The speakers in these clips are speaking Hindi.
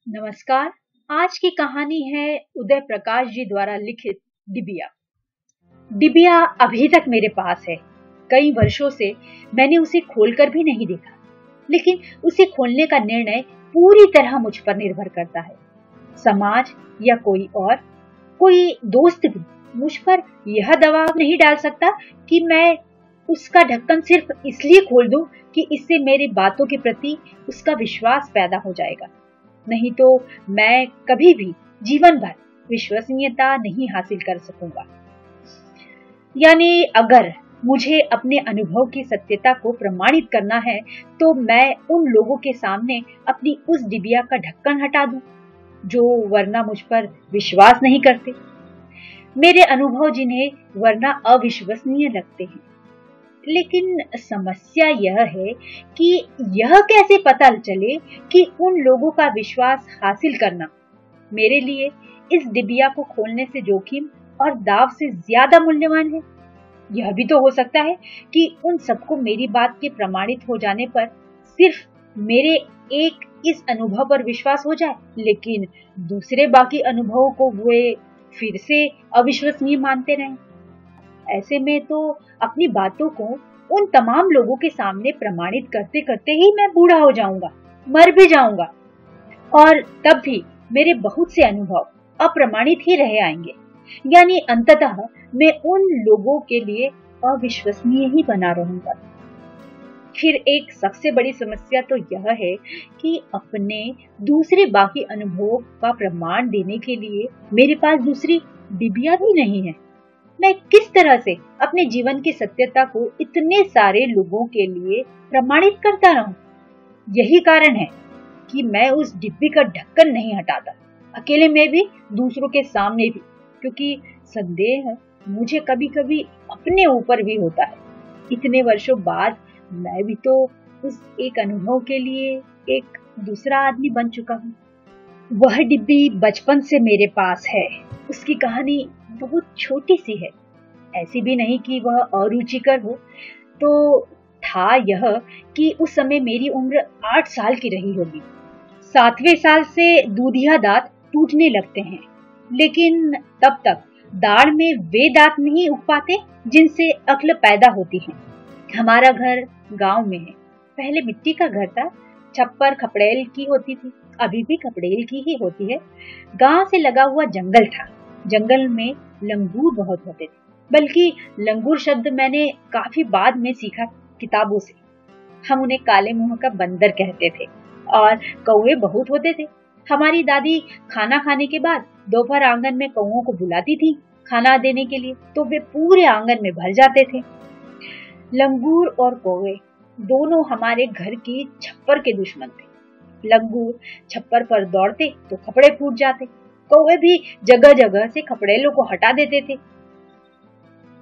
नमस्कार। आज की कहानी है उदय प्रकाश जी द्वारा लिखित डिबिया। डिबिया अभी तक मेरे पास है। कई वर्षों से मैंने उसे खोलकर भी नहीं देखा, लेकिन उसे खोलने का निर्णय पूरी तरह मुझ पर निर्भर करता है। समाज या कोई दोस्त भी मुझ पर यह दबाव नहीं डाल सकता कि मैं उसका ढक्कन सिर्फ इसलिए खोल दूं कि इससे मेरी बातों के प्रति उसका विश्वास पैदा हो जाएगा। नहीं तो मैं कभी भी जीवन भर विश्वसनीयता नहीं हासिल कर सकूंगा। यानी अगर मुझे अपने अनुभव की सत्यता को प्रमाणित करना है तो मैं उन लोगों के सामने अपनी उस डिबिया का ढक्कन हटा दूं जो वरना मुझ पर विश्वास नहीं करते, मेरे अनुभव जिन्हें वरना अविश्वसनीय लगते हैं। लेकिन समस्या यह है कि यह कैसे पता चले कि उन लोगों का विश्वास हासिल करना मेरे लिए इस डिबिया को खोलने से जोखिम और दाव से ज्यादा मूल्यवान है। यह भी तो हो सकता है कि उन सबको मेरी बात के प्रमाणित हो जाने पर सिर्फ मेरे एक इस अनुभव पर विश्वास हो जाए, लेकिन दूसरे बाकी अनुभवों को वे फिर से अविश्वसनीय मानते रहें। ऐसे में तो अपनी बातों को उन तमाम लोगों के सामने प्रमाणित करते करते ही मैं बूढ़ा हो जाऊंगा, मर भी जाऊंगा, और तब भी मेरे बहुत से अनुभव अप्रमाणित ही रह आएंगे। यानी अंततः मैं उन लोगों के लिए अविश्वसनीय ही बना रहूंगा। फिर एक सबसे बड़ी समस्या तो यह है कि अपने दूसरे बाकी अनुभवों का प्रमाण देने के लिए मेरे पास दूसरी डिबिया भी नहीं है। मैं किस तरह से अपने जीवन की सत्यता को इतने सारे लोगों के लिए प्रमाणित करता रहूं? यही कारण है कि मैं उस डिब्बी का ढक्कन नहीं हटाता, अकेले में भी दूसरों के सामने भी, क्योंकि संदेह मुझे कभी कभी अपने ऊपर भी होता है। इतने वर्षों बाद मैं भी तो उस एक अनुभव के लिए एक दूसरा आदमी बन चुका हूँ। वह डिब्बी बचपन से मेरे पास है। उसकी कहानी बहुत छोटी सी है, ऐसी भी नहीं कि वह अरुचिकर हो। तो था यह कि उस समय मेरी उम्र 8 साल की रही होगी। 7वें साल से दूधिया दांत टूटने लगते हैं, लेकिन तब तक दाढ़ में वे दांत नहीं उग पाते जिनसे अक्ल पैदा होती है। हमारा घर गांव में है। पहले मिट्टी का घर था, छप्पर खपड़ेल की होती थी, अभी भी खपड़ेल की ही होती है। गांव से लगा हुआ जंगल था। जंगल में लंगूर बहुत होते थे, बल्कि लंगूर शब्द मैंने काफी बाद में सीखा किताबों से। हम उन्हें काले मुंह का बंदर कहते थे। और कौवे बहुत होते थे। हमारी दादी खाना खाने के बाद दोपहर आंगन में कौवों को बुलाती थी खाना देने के लिए, तो वे पूरे आंगन में भर जाते थे। लंगूर और कौवे दोनों हमारे घर की छप्पर के दुश्मन थे। लंगूर छप्पर पर दौड़ते तो खपड़े फूट जाते। कौवे भी जगह जगह से खपड़ेलों को हटा देते थे।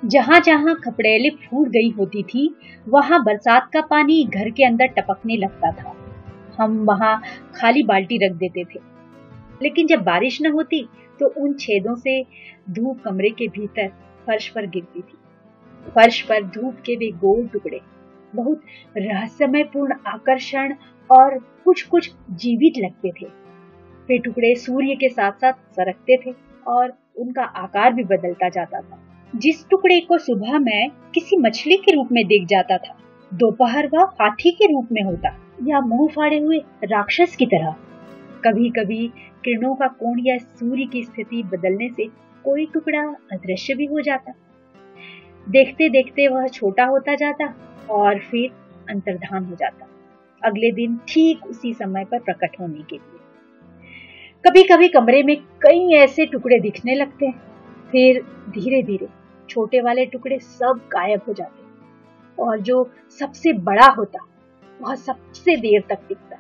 जहां जहां खपड़ेले फूट गई होती थी, वहां बरसात का पानी घर के अंदर टपकने लगता था। हम वहां खाली बाल्टी रख देते थे, लेकिन जब बारिश न होती तो उन छेदों से धूप कमरे के भीतर फर्श पर गिरती थी। फर्श पर धूप के वे गोल टुकड़े बहुत रहस्यमयपूर्ण आकर्षण और कुछ कुछ जीवित लगते थे। वे टुकड़े सूर्य के साथ साथ सरकते थे और उनका आकार भी बदलता जाता था। जिस टुकड़े को सुबह मैं किसी मछली के रूप में देख जाता था, दोपहर वह हाथी के रूप में होता या मुंह फाड़े हुए राक्षस की तरह। कभी कभी किरणों का कोण या सूर्य की स्थिति बदलने से कोई टुकड़ा अदृश्य भी हो जाता। देखते देखते वह छोटा होता जाता और फिर अंतर्धान हो जाता, अगले दिन ठीक उसी समय पर प्रकट होने के लिए। कभी कभी कमरे में कई ऐसे टुकड़े दिखने लगते हैं, फिर धीरे धीरे छोटे वाले टुकड़े सब गायब हो जाते और जो सबसे बड़ा होता वह सबसे देर तक दिखता।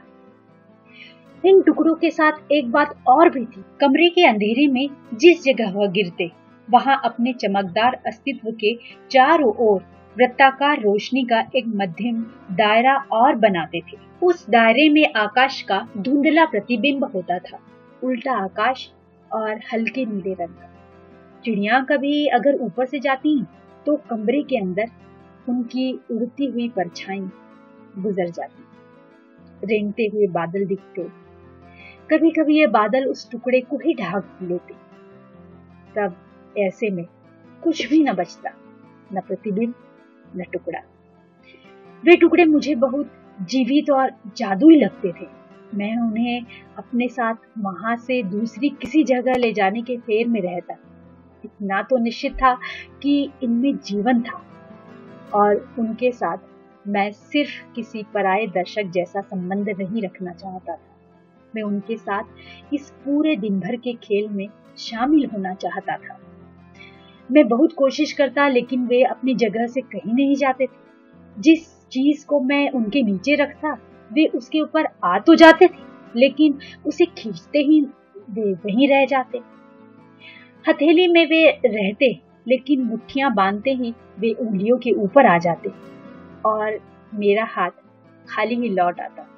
इन टुकड़ों के साथ एक बात और भी थी। कमरे के अंधेरे में जिस जगह वह गिरते, वहां अपने चमकदार अस्तित्व के चारों ओर वृत्ताकार रोशनी का एक मध्यम दायरा और बनाते थे। उस दायरे में आकाश का धुंधला प्रतिबिंब होता था, उल्टा आकाश और हल्के नीले रंग का। चिड़िया कभी अगर ऊपर से जाती तो कमरे के अंदर उनकी उड़ती हुई परछाई गुजर जाती। रेंगते हुए बादल दिखते, कभी कभी ये बादल उस टुकड़े को ही ढक लेते। तब ऐसे में कुछ भी न बचता, न प्रतिबिंब न टुकड़ा। वे टुकड़े मुझे बहुत जीवित और जादुई लगते थे। मैं उन्हें अपने साथ वहां से दूसरी किसी जगह ले जाने के फेर में रहता। इतना तो निश्चित था कि इनमें जीवन था और उनके साथ मैं सिर्फ किसी पराये दर्शक जैसा संबंध नहीं रखना चाहता था। मैं उनके साथ इस पूरे दिन भर के खेल में शामिल होना चाहता था। मैं बहुत कोशिश करता, लेकिन वे अपनी जगह से कहीं नहीं जाते थे। जिस चीज को मैं उनके नीचे रखता, वे उसके ऊपर आ तो जाते थे, लेकिन उसे खींचते ही वे वहीं रह जाते। हथेली में वे रहते, लेकिन मुट्ठियां बांधते ही वे उंगलियों के ऊपर आ जाते और मेरा हाथ खाली ही लौट आता।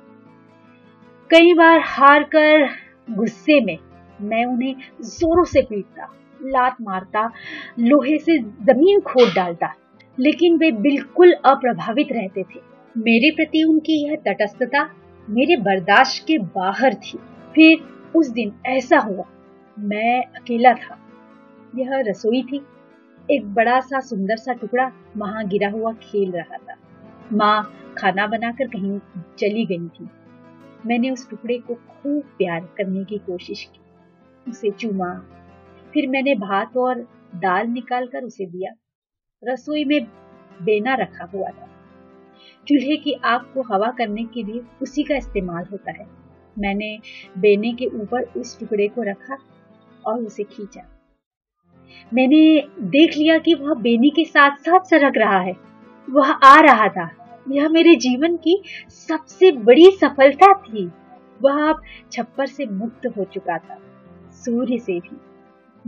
कई बार हार कर गुस्से में मैं उन्हें जोरों से पीटता, लात मारता, लोहे से जमीन खोद डालता, लेकिन वे बिल्कुल अप्रभावित रहते थे। मेरे प्रति उनकी यह तटस्थता मेरे बर्दाश्त के बाहर थी। फिर उस दिन ऐसा हुआ, मैं अकेला था। यह रसोई थी। एक बड़ा सा सुंदर सा टुकड़ा वहां गिरा हुआ खेल रहा था। माँ खाना बनाकर कहीं चली गई थी। मैंने उस टुकड़े को खूब प्यार करने की कोशिश की, उसे चूमा। फिर मैंने भात और दाल निकालकर उसे दिया। रसोई में बेना रखा हुआ था। चूल्हे की आग को हवा करने के लिए उसी का इस्तेमाल होता है। मैंने बेने के ऊपर उस टुकड़े को रखा और उसे खींचा। मैंने देख लिया कि वह बेनी के साथ साथ सरक रहा है। वह आ रहा था। यह मेरे जीवन की सबसे बड़ी सफलता थी। वह अब छप्पर से मुक्त हो चुका था। सूर्य से भी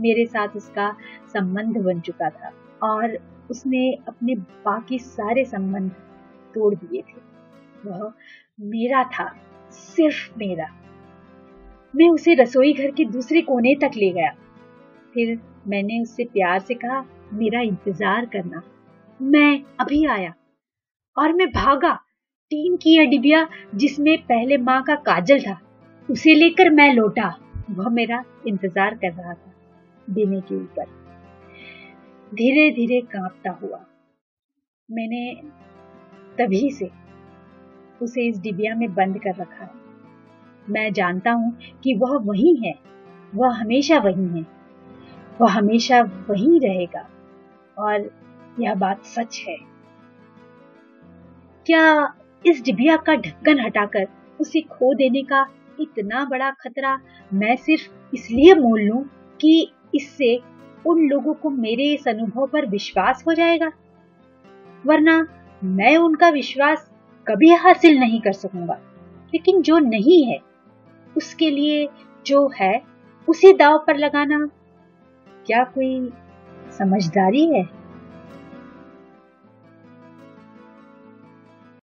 मेरे साथ उसका संबंध बन चुका था और उसने अपने बाकी सारे संबंध तोड़ दिए थे। वह मेरा था, सिर्फ मेरा। मैं उसे रसोई घर के दूसरे कोने तक ले गया। फिर मैंने उससे प्यार से कहा, मेरा इंतजार करना, मैं अभी आया। और मैं भागा। टीन की यह डिबिया जिसमें पहले माँ का काजल था, उसे लेकर मैं लौटा। वह मेरा इंतजार कर रहा था बेने के ऊपर, धीरे धीरे कांपता हुआ। मैंने तभी से उसे इस डिबिया में बंद कर रखा है। मैं जानता हूं कि वह वही है। वह हमेशा वही है। वह हमेशा वही रहेगा। और यह बात सच है। क्या इस डिबिया का ढक्कन हटाकर उसे खो देने का इतना बड़ा खतरा मैं सिर्फ इसलिए मोल लूं कि इससे उन लोगों को मेरे इस अनुभव पर विश्वास हो जाएगा? वरना मैं उनका विश्वास कभी हासिल नहीं कर सकूंगा। लेकिन जो नहीं है उसके लिए जो है उसी दांव पर लगाना क्या कोई समझदारी है?